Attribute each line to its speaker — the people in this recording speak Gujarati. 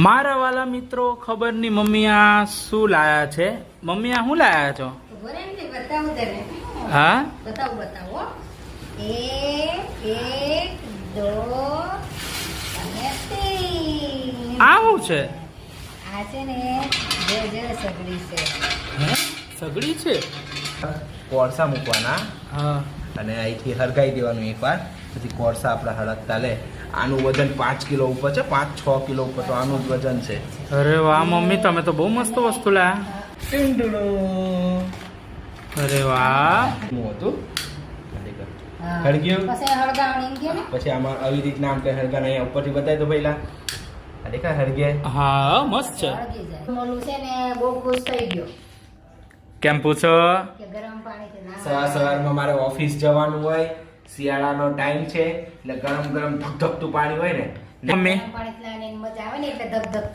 Speaker 1: મારા વાલા મિત્રો, ખબર નહીં મમ્મી આ શું લાયા છે? મમ્મી આ શું લાયા છો? હા
Speaker 2: બતાવો. એક, દો અને तीन.
Speaker 1: આ શું છે?
Speaker 2: આ છે ને જે સગડી છે.
Speaker 1: હે, સગડી છે?
Speaker 3: કોળસા મૂકવાના
Speaker 1: હા.
Speaker 3: અને અહીંથી હરગાઈ દેવાનું એકવાર, પછી કોળસા આપણા હળગતા લે. આનું વજન 5 કિલો ઉપર છે, 5-6 કિલો ઉપર તો આનું જ વજન છે.
Speaker 1: અરે વાહ મમ્મી, તમે તો બહુ મસ્ત વસ્તુ લાયા. અરે વાહ.
Speaker 3: હું હતું
Speaker 2: હા.
Speaker 3: હળગ્યું.
Speaker 2: પછી હળગાવણી એમ કે ને
Speaker 3: પછી આમાં આવી રીતના આમ કઈ હળગા અહીંયા ઉપરથી બતાવી દો પહેલા. આ દેખા હળગે.
Speaker 1: હા મસ્ત છે.
Speaker 2: હળગી જાય. મોલું છે ને બહુ ખુશ થઈ ગયો
Speaker 1: કેમ પૂછો?
Speaker 2: કે ગરમ પાણીથી ના
Speaker 3: સવારમાં મારે ઓફિસ જવાનું હોય, શિયાળાનો ટાઈમ છે એટલે ગરમ ગરમ ધકધકતું પાણી હોય ને
Speaker 1: મમ્મી
Speaker 2: ગરમ પાણીથી નાની મજા આવે ને એટલે ધક ધક